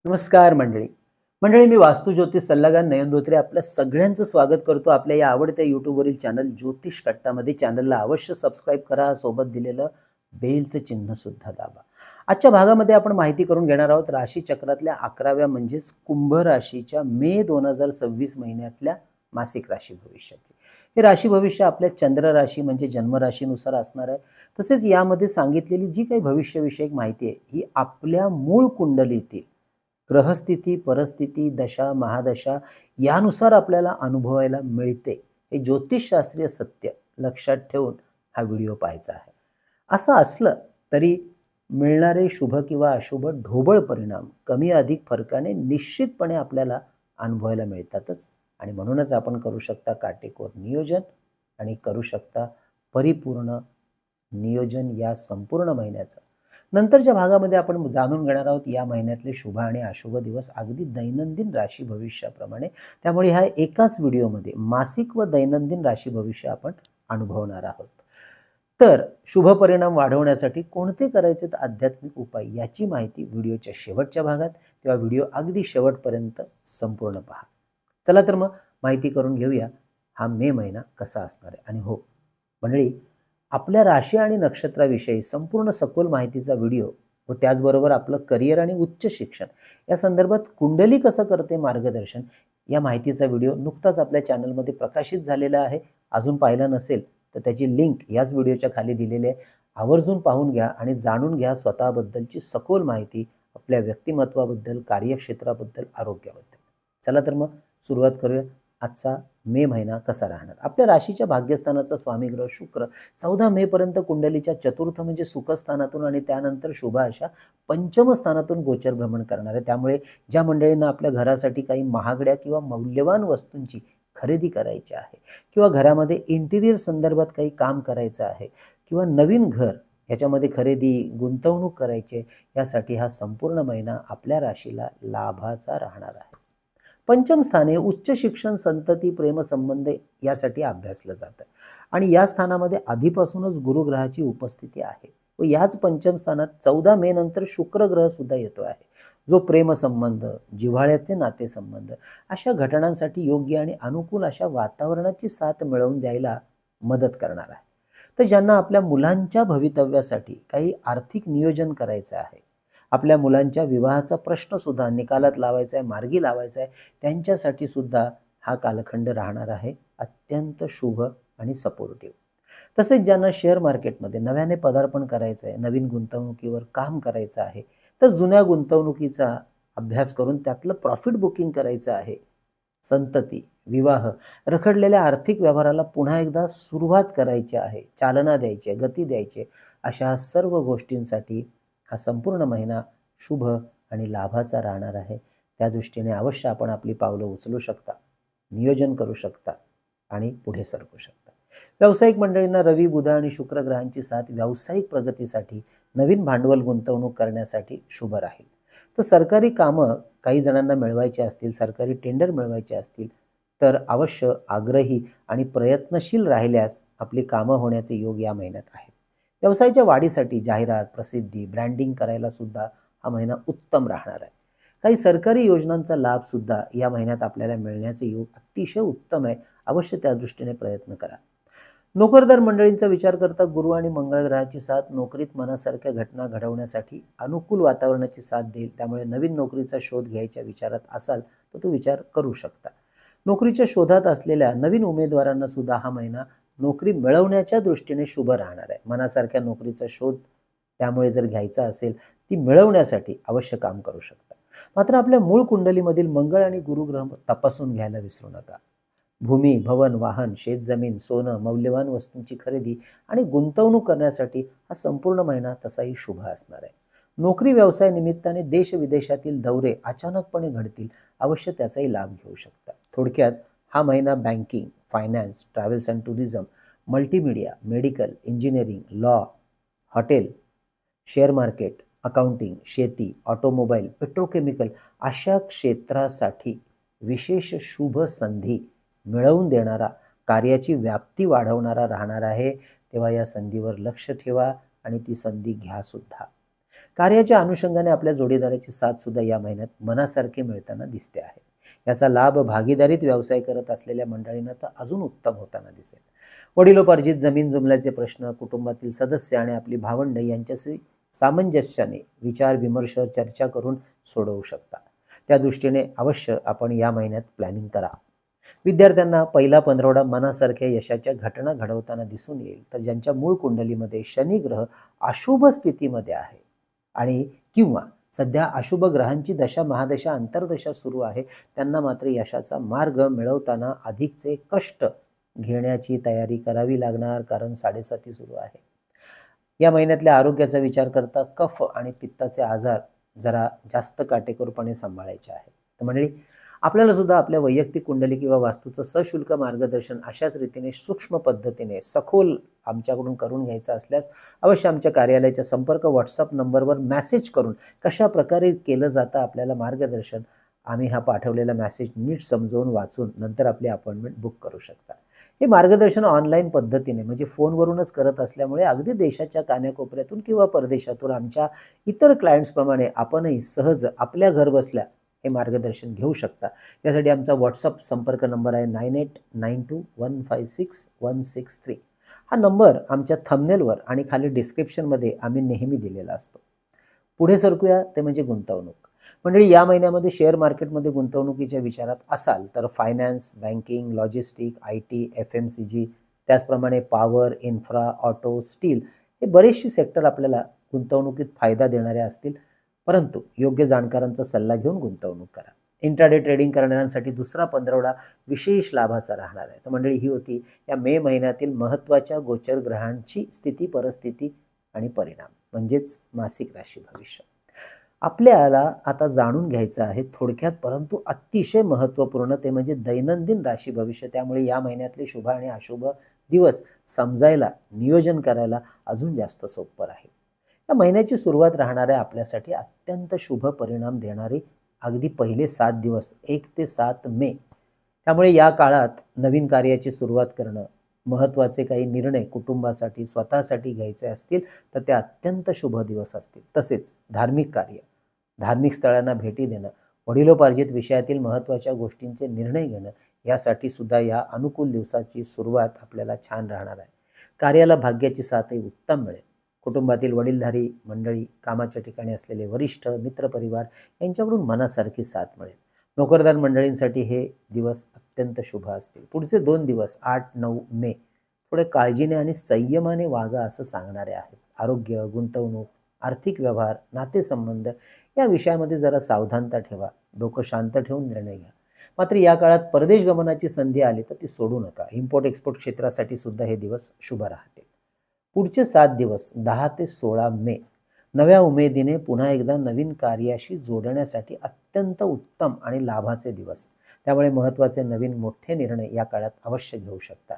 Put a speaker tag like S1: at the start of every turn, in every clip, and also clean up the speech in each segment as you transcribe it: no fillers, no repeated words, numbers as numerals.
S1: नमस्कार मंडळी. मंडळी, मी वास्तू ज्योतिष सल्लागार नयन धोत्रे आपल्या सगळ्यांचं स्वागत करतो आपल्या या आवडत्या यूट्यूबवरील चॅनल ज्योतिष कट्टामध्ये. चॅनलला अवश्य सबस्क्राईब करा, सोबत दिलेलं बेलचं चिन्ह सुद्धा दाबा. आजच्या भागामध्ये आपण माहिती करून घेणार आहोत राशी चक्रातल्या 11व्या म्हणजेच कुंभ राशीच्या मे 2026 महिन्यातल्या मासिक राशी भविष्याची. हे राशी भविष्य आपल्या चंद्र राशी म्हणजे जन्मराशीनुसार असणार आहे. तसेच यामध्ये सांगितलेली जी काही भविष्यविषयक माहिती आहे ही आपल्या मूळ कुंडलीतील ग्रहस्थिती, परिस्थिती, दशा, महादशा यानुसार आपल्याला अनुभवायला मिळते. हे ज्योतिषशास्त्रीय सत्य लक्षात ठेवून हा व्हिडिओ पाहायचा आहे. असं असलं तरी मिळणारे शुभ किंवा अशुभ ढोबळ परिणाम कमी अधिक फरकाने निश्चितपणे आपल्याला अनुभवायला मिळतातच. आणि म्हणूनच आपण करू शकता काटेकोर नियोजन आणि करू शकता परिपूर्ण नियोजन या संपूर्ण महिन्याचं. नंतरच्या भागामध्ये आपण जाणून घेणार आहोत या महिन्यातले शुभ आणि अशुभ दिवस अगदी दैनंदिन राशी भविष्याप्रमाणे. त्यामुळे ह्या एकाच व्हिडिओमध्ये मासिक व दैनंदिन राशी भविष्य आपण अनुभवणार आहोत. तर शुभ परिणाम वाढवण्यासाठी कोणते करायचे आध्यात्मिक उपाय याची माहिती व्हिडिओच्या शेवटच्या भागात, तेव्हा व्हिडिओ अगदी शेवटपर्यंत संपूर्ण पहा. चला तर मग माहिती करून घेऊया हा मे महिना कसा असणार आहे. आणि हो मंडळी, आपल्या राशी आणि नक्षत्राविषयी संपूर्ण सखोल माहितीचा व्हिडिओ व त्याचबरोबर आपलं करिअर आणि उच्च शिक्षण या संदर्भात कुंडली कसं करते मार्गदर्शन या माहितीचा व्हिडिओ नुकताच आपल्या चॅनलमध्ये प्रकाशित झालेला आहे. अजून पाहिला नसेल तर त्याची लिंक याच व्हिडिओच्या खाली दिलेली आहे. आवर्जून पाहून घ्या आणि जाणून घ्या स्वतःबद्दलची सखोल माहिती, आपल्या व्यक्तिमत्वाबद्दल, कार्यक्षेत्राबद्दल, आरोग्याबद्दल. चला तर मग सुरुवात करूया. आजचा मे महिना कसा राहणार. आपल्या राशीच्या भाग्यस्थानाचा स्वामी ग्रह शुक्र 14 मे पर्यंत कुंडलीच्या चतुर्थ म्हणजे सुखस्थानातून आणि त्यानंतर शुभ अशा पंचम स्थानातून गोचर भ्रमण करणार आहे. त्यामुळे ज्या मंडळींना आपल्या घरासाठी काही महागड्या किंवा मौल्यवान वस्तूंची खरेदी करायची आहे किंवा घरामध्ये इंटिरियर संदर्भात काही काम करायचं आहे किंवा नवीन घर याच्यामध्ये खरेदी गुंतवणूक करायची, यासाठी हा संपूर्ण महिना आपल्या राशीला लाभाचा राहणार आहे. पंचम स्थाने उच्च शिक्षण, संतती, प्रेमसंबंध यासाठी अभ्यासलं जातं आणि या स्थानामध्ये आधीपासूनच गुरुग्रहाची उपस्थिती आहे व याच पंचम स्थानात 14 मे नंतर शुक्र ग्रह सुद्धा येतो आहे, जो प्रेमसंबंध, जिव्हाळ्याचे नातेसंबंध अशा घटनांसाठी योग्य आणि अनुकूल अशा वातावरणाची साथ मिळवून द्यायला मदत करणार आहे. तर ज्यांना आपल्या मुलांच्या भवितव्यासाठी काही आर्थिक नियोजन करायचं आहे, आपल्या मुलांच्या विवाहाचा प्रश्न सुद्धा निकालात लावायचा आहे, मार्गी लावायचा आहे, त्यांच्यासाठी सुद्धा हा कालखंड राहणार आहे अत्यंत शुभ आणि सपोर्टिव्ह. तसेच ज्यांना शेअर मार्केटमध्ये नव्याने पदार्पण करायचं आहे, नवीन गुंतवणुकीवर काम करायचं आहे, तर जुन्या गुंतवणुकीचा अभ्यास करून त्यातलं प्रॉफिट बुकिंग करायचं आहे, संतती, विवाह, रखडलेल्या आर्थिक व्यवहाराला पुन्हा एकदा सुरुवात करायची आहे, चालना द्यायची आहे, गती द्यायची आहे, अशा सर्व गोष्टींसाठी हा संपूर्ण महिना शुभ आणि लाभाचा राहणार आहे. त्या दृष्टीने अवश्य आपण आपली पावलं उचलू शकता, नियोजन करू शकता आणि पुढे सरकू शकता. व्यावसायिक मंडळींना रवी, बुध आणि शुक्र ग्रहांची साथ व्यावसायिक प्रगतीसाठी, नवीन भांडवल गुंतवणूक करण्यासाठी शुभ राहील. तर सरकारी कामं काही जणांना मिळवायची असतील, सरकारी टेंडर मिळवायचे असतील तर अवश्य आग्रही आणि प्रयत्नशील राहिल्यास आपली कामं होण्याचे योग या महिन्यात आहेत. व्यवसायाच्या वाढीसाठी जाहिरात, प्रसिद्धी, ब्रँडिंग करायला सुद्धा हा महिना उत्तम राहणार आहे. काही सरकारी योजनांचा लाभ सुद्धा या महिन्यात आपल्याला मिळण्याचे योग अतिशय उत्तम आहे. अवश्य त्या दृष्टीने प्रयत्न करा. नोकरदार मंडळींचा विचार करता गुरु आणि मंगळ ग्रहाची साथ नोकरीत मनासारख्या घटना घडवण्यासाठी अनुकूल वातावरणाची साथ देईल. त्यामुळे नवीन नोकरीचा शोध घ्यायच्या विचारात असाल तर तो विचार करू शकता. नोकरीच्या शोधात असलेल्या नवीन उमेदवारांना सुद्धा हा महिना नोकरी मिळवण्याच्या दृष्टीने शुभ राहणार आहे. मनासारख्या नोकरीचा शोध त्यामुळे जर घ्यायचा असेल, ती मिळवण्यासाठी अवश्य काम करू शकता. मात्र आपल्या मूळ कुंडलीमधील मंगळ आणि गुरुग्रह तपासून घ्यायला विसरू नका. भूमी, भवन, वाहन, शेतजमीन, सोनं, मौल्यवान वस्तूंची खरेदी आणि गुंतवणूक करण्यासाठी हा संपूर्ण महिना तसाही शुभ असणार आहे. नोकरी व्यवसाय निमित्ताने देश विदेशातील दौरे अचानकपणे घडतील, अवश्य त्याचाही लाभ घेऊ शकता. थोडक्यात हा महिना banking, finance, travels and tourism, multimedia, medical, engineering, law, hotel, share market, accounting, शेती, ऑटोमोबाईल, पेट्रोकेमिकल अशा क्षेत्रासाठी विशेष शुभ संधी मिळवून देणारा, कार्याची व्याप्ती वाढवणारा राहणार आहे. तेव्हा या संधीवर लक्ष ठेवा आणि ती संधी घ्या सुद्धा. कार्याच्या अनुषंगाने आपल्या जोडीदाराची साथ सुद्धा या महिन्यात मनासारखी मिळताना दिसते आहे. याचा लाभ भागीदारीत व्यवसाय करत असलेल्या मंडळींना तर अजून उत्तम होताना दिसेल. वडिलोपार्जित जमीन जुमल्याचे प्रश्न कुटुंबातील सदस्य आणि आपली भावंड यांच्याशी सामंजस्याने विचार विमर्श चर्चा करून सोडवू शकता. त्या दृष्टीने अवश्य आपण या महिन्यात प्लॅनिंग करा. विद्यार्थ्यांना पहिला पंधरवडा मनासारख्या यशाच्या घटना घडवताना दिसून येईल. तर ज्यांच्या मूळ कुंडलीमध्ये शनी ग्रह अशुभ स्थितीमध्ये आहे आणि किंवा सध्या अशुभ ग्रहांची दशा महादशा अंतर्दशा सुरू आहे, त्यांना मात्र यशाचा मार्ग मिळवताना अधिकचे कष्ट घेण्याची तयारी करावी लागणार, कारण 7.7 सुरू आहे. या महिन्यातल्या आरोग्याचा विचार करता कफ आणि पित्ताचे आजार जरा जास्त काटेकोरपणे सांभाळायचे आहे. तर मंडळी, आपल्याला सुद्धा आपल्या वैयक्तिक कुंडली किंवा वास्तूचं सशुल्क मार्गदर्शन अशाच रीतीने सूक्ष्म पद्धतीने सखोल आमच्याकडून करून घ्यायचं असल्यास अवश्य आमच्या कार्यालयाच्या संपर्क व्हॉट्सअप नंबरवर मेसेज करून कशा प्रकारे केलं जातं आपल्याला मार्गदर्शन, आम्ही हा पाठवलेला मेसेज नीट समजवून वाचून नंतर आपली अपॉइंटमेंट बुक करू शकता. हे मार्गदर्शन ऑनलाईन पद्धतीने म्हणजे फोनवरूनच करत असल्यामुळे अगदी देशाच्या कानाकोपऱ्यातून किंवा परदेशातून आमच्या इतर क्लायंट्सप्रमाणे आपणही सहज आपल्या घर बसल्या हे मार्गदर्शन घेऊ शकता. यासाठी आमचा व्हॉट्सअप संपर्क नंबर आहे 9892156163. हा नंबर आमच्या थंबनेलवर आणि खाली डिस्क्रिप्शनमध्ये आम्ही नेहमी दिलेला असतो. पुढे सरकूया, ते म्हणजे गुंतवणूक. मंडळी, या महिन्यामध्ये शेअर मार्केटमध्ये गुंतवणुकीच्या विचारात असाल तर finance, banking, logistic, IT, FMCG, त्याचप्रमाणे पॉवर, इन्फ्रा, ऑटो, स्टील हे बरेचसे सेक्टर आपल्याला गुंतवणुकीत फायदा देणारे असतील. परंतु योग्य जाणकारांचा सल्ला घेऊन गुंतवणूक करा. इंट्राडे ट्रेडिंग करणाऱ्यांसाठी दुसरा पंधरवडा विशेष लाभाचा राहणार आहे. तर मंडळी, ही होती या मे महिन्यातील महत्त्वाच्या गोचर ग्रहांची स्थिती, परिस्थिती आणि परिणाम, म्हणजेच मासिक राशी भविष्य. आपल्याला आता जाणून घ्यायचं आहे थोडक्यात परंतु अतिशय महत्त्वपूर्ण, ते म्हणजे दैनंदिन राशी भविष्य. त्यामुळे या महिन्यातले शुभ आणि अशुभ दिवस समजायला, नियोजन करायला अजून जास्त सोपं आहे. या महिन्याची सुरुवात राहणार आहे आपल्यासाठी अत्यंत शुभ परिणाम देणारी अगदी पहिले 7 दिवस 1 ते 7 मे. त्यामुळे या काळात नवीन कार्याची सुरुवात करणं, महत्त्वाचे काही निर्णय कुटुंबासाठी स्वतःसाठी घ्यायचे असतील तर ते अत्यंत शुभ दिवस असतील. तसेच धार्मिक कार्य, धार्मिक स्थळांना भेटी देणं, वडिलोपार्जित विषयातील महत्त्वाच्या गोष्टींचे निर्णय घेणं, यासाठी सुद्धा या अनुकूल दिवसाची सुरुवात आपल्याला छान राहणार आहे. कार्याला भाग्याची साथही उत्तम मिळेल. कुटुंबातील वडीलधारी मंडळी, कामाच्या ठिकाणी असलेले वरिष्ठ, मित्रपरिवार यांच्याकडून मनासारखी साथ मिळेल. नोकरदार मंडळींसाठी हे दिवस अत्यंत शुभ असतील. पुढचे 2 दिवस 8-9 मे थोडे काळजीने आणि संयमाने वागा असं सांगणारे आहेत. आरोग्य, गुंतवणूक, आर्थिक व्यवहार, नातेसंबंध या विषयामध्ये जरा सावधानता ठेवा. डोकं शांत ठेवून निर्णय घ्या. मात्र या काळात परदेश गमनाची संधी आली तर ती सोडू नका. इम्पोर्ट एक्सपोर्ट क्षेत्रासाठी सुद्धा हे दिवस शुभ राहतील. पुढचे 7 दिवस 10 ते 16 मे नव्या उमेदीने पुन्हा एकदा नवीन कार्याशी जोडण्यासाठी अत्यंत उत्तम आणि लाभाचे दिवस. त्यामुळे महत्त्वाचे नवीन मोठे निर्णय या काळात अवश्य घेऊ शकता.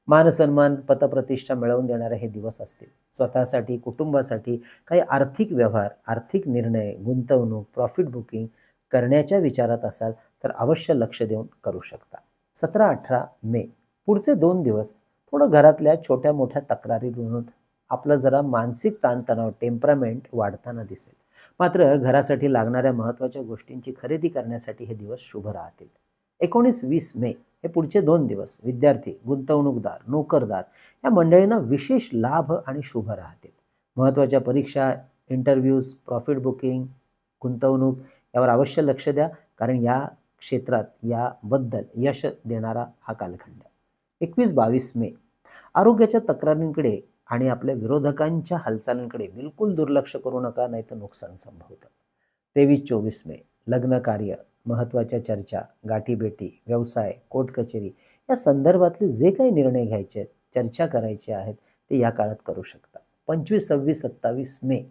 S1: मानसन्मान, पतप्रतिष्ठा मिळवून देणारे हे दिवस असतील. स्वतःसाठी, कुटुंबासाठी काही आर्थिक व्यवहार, आर्थिक निर्णय, गुंतवणूक, प्रॉफिट बुकिंग करण्याच्या विचारात असाल तर अवश्य लक्ष देऊन करू शकता. 17-18 मे पुढचे 2 दिवस थोडं घरातल्या छोट्या मोठ्या तक्रारीवरून आपलं जरा मानसिक ताणतणाव, टेम्परामेंट वाढताना दिसेल. मात्र घरासाठी लागणाऱ्या महत्त्वाच्या गोष्टींची खरेदी करण्यासाठी हे दिवस शुभ राहतील. 19-20 मे हे पुढचे 2 दिवस विद्यार्थी, गुंतवणूकदार, नोकरदार या मंडळींना विशेष लाभ आणि शुभ राहतील. महत्त्वाच्या परीक्षा, इंटरव्ह्यूज, प्रॉफिट बुकिंग, गुंतवणूक यावर अवश्य लक्ष द्या, कारण या क्षेत्रात याबद्दल यश देणारा हा कालखंड. 21-22 मे आरोग्याच्या तक्रारींकडे आणि आपल्या विरोधकांच्या हालचालींकडे बिलकुल दुर्लक्ष करू नका, नाहीतर नुकसान संभवतं. 23-24 मे लग्न कार्य, महत्त्वाच्या चर्चा, गाठीभेटी, व्यवसाय, कोर्ट कचेरी या संदर्भातले जे काही निर्णय घ्यायचे आहेत, चर्चा करायचे आहेत ते या काळात करू शकता. 25, 26, 27 मे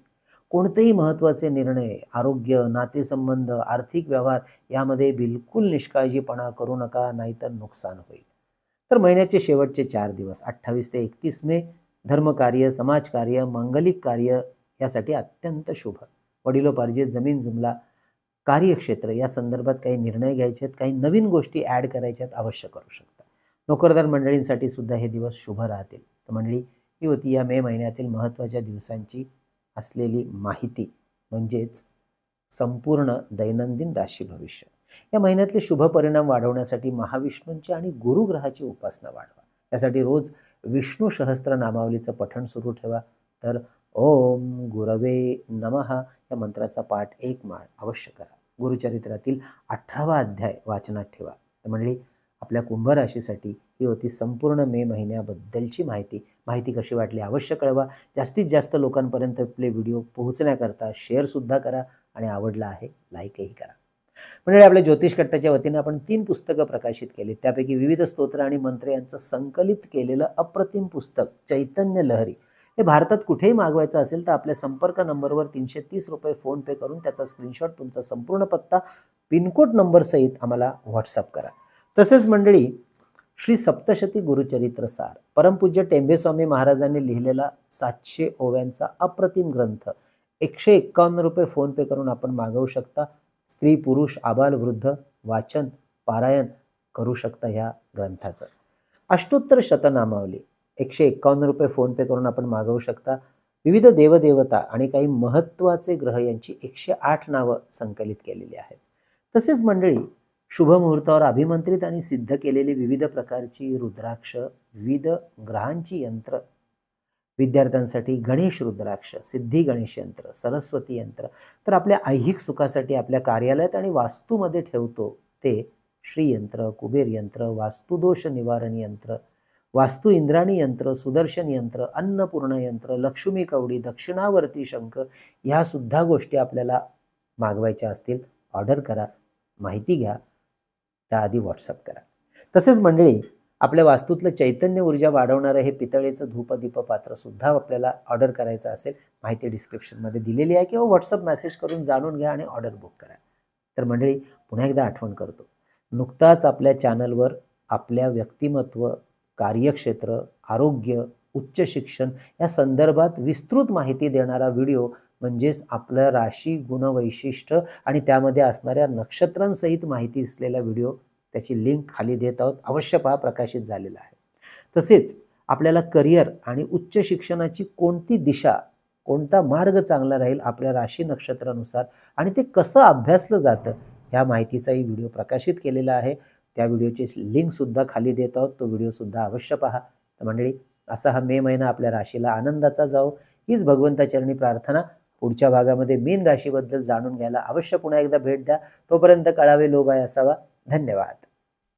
S1: कोणतेही महत्त्वाचे निर्णय, आरोग्य, नातेसंबंध, आर्थिक व्यवहार यामध्ये बिलकुल निष्काळजीपणा करू नका, नाहीतर नुकसान होईल. तर महिन्याचे शेवटचे 4 दिवस 28 ते 31 मे धर्मकार्य, समाजकार्य, मांगलिक कार्य यासाठी अत्यंत शुभ. वडिलोपार्जित जमीन जुमला, कार्यक्षेत्र या संदर्भात काही निर्णय घ्यायचे आहेत, काही नवीन गोष्टी ॲड करायच्या आहेत, अवश्य करू शकता. नोकरदार मंडळींसाठी सुद्धा हे दिवस शुभ राहतील. तर मंडळी, ही होती या मे महिन्यातील महत्त्वाच्या दिवसांची असलेली माहिती. म्हणजेच संपूर्ण दैनंदिन राशी भविष्य. या महिन्यातले शुभ परिणाम वाढवण्यासाठी महाविष्णूंची आणि गुरुग्रहाची उपासना वाढवा. त्यासाठी रोज विष्णू सहस्त्रनामावलीचं पठण सुरू ठेवा. तर ओम गुरवे नमः या मंत्राचा पाठ 1 माळ अवश्य करा. गुरुचरित्रातील 18वा अध्याय वाचनात ठेवा. तर मंडळी, आपल्या कुंभ राशीसाठी ही होती संपूर्ण मे महिन्याबद्दलची माहिती. माहिती कशी वाटली अवश्य कळवा. जास्तीत जास्त लोकांपर्यंत आपले व्हिडिओ पोहोचण्याकरता शेअरसुद्धा करा आणि आवडला आहे लाईकही करा. म्हणजे आपल्या ज्योतिष कट्टाच्या वतीने आपण 3 पुस्तकं प्रकाशित केली. त्यापैकी विविध स्तोत्र आणि मंत्र यांचं संकलित केलेलं अप्रतिम पुस्तक चैतन्य लहरी हे भारतात कुठेही मागवायचं असेल तर आपल्या संपर्क नंबरवर ₹330 फोनपे करून त्याचा स्क्रीनशॉट, तुमचा संपूर्ण पत्ता, पिनकोड नंबर सहित आम्हाला व्हॉट्सअप करा. तसेच मंडळी, श्री सप्तशती गुरुचरित्र सार परमपूज्य टेंबेस्वामी महाराजांनी लिहिलेला 700 ओव्यांचा अप्रतिम ग्रंथ ₹151 फोनपे करून आपण मागवू शकता. स्त्री पुरुष आबाल वृद्ध वाचन पारायण करू शकता ह्या ग्रंथाचं. अष्टोत्तर शतनामावली ₹151 फोनपे करून आपण मागवू शकता. विविध देवदेवता आणि काही महत्त्वाचे ग्रह यांची 108 नावं संकलित केलेली आहेत. तसेच मंडळी, शुभ मुहूर्तावर अभिमंत्रित आणि सिद्ध केलेली विविध प्रकारची रुद्राक्ष, विविध ग्रहांची यंत्र, विद्यार्थ्यांसाठी गणेश रुद्राक्ष, सिद्धी गणेश यंत्र, सरस्वती यंत्र, तर आपल्या ऐहिक सुखासाठी आपल्या कार्यालयात आणि वास्तूमध्ये ठेवतो ते श्रीयंत्र, कुबेर यंत्र, वास्तुदोष निवारण यंत्र, वास्तू इंद्राणी यंत्र, सुदर्शन यंत्र, अन्नपूर्ण यंत्र, लक्ष्मी कवडी, दक्षिणावर्ती शंख, ह्या सुद्धा गोष्टी आपल्याला मागवायच्या असतील ऑर्डर करा, माहिती घ्या, त्याआधी व्हॉट्सअप करा. तसेच मंडळी, आपल्या वास्तूतलं चैतन्य ऊर्जा वाढवणारं हे पितळेचं धूपदीप पात्र सुद्धा आपल्याला ऑर्डर करायचं असेल, माहिती डिस्क्रिप्शनमध्ये दिलेली आहे किंवा व्हॉट्सअप मेसेज करून जाणून घ्या आणि ऑर्डर बुक करा. तर मंडळी, पुन्हा एकदा आठवण करतो, नुकताच आपल्या चॅनलवर आपल्या व्यक्तिमत्व, कार्यक्षेत्र, आरोग्य, उच्च शिक्षण या संदर्भात विस्तृत माहिती देणारा व्हिडिओ म्हणजेच आपलं राशी गुणवैशिष्ट्य आणि त्यामध्ये असणाऱ्या नक्षत्रांसहित माहिती असलेला व्हिडिओ, त्याची लिंक खाली देत आहोत, अवश्य पहा, प्रकाशित झालेला आहे. तसेच आपल्याला करिअर आणि उच्च शिक्षणाची कोणती दिशा, कोणता मार्ग चांगला राहील आपल्या राशी नक्षत्रानुसार आणि ते कसं अभ्यासलं जातं ह्या माहितीचाही व्हिडिओ प्रकाशित केलेला आहे. त्या व्हिडिओची लिंकसुद्धा खाली देत आहोत, तो व्हिडिओसुद्धा अवश्य पहा. तर मंडळी, असा हा मे महिना आपल्या राशीला आनंदाचा जाओ हीच भगवंताचरणी प्रार्थना. पुढच्या भागामध्ये मीन राशीबद्दल जाणून घ्यायला अवश्य पुन्हा एकदा भेट द्या. तोपर्यंत कळावे लोभाय असावा. धन्यवाद.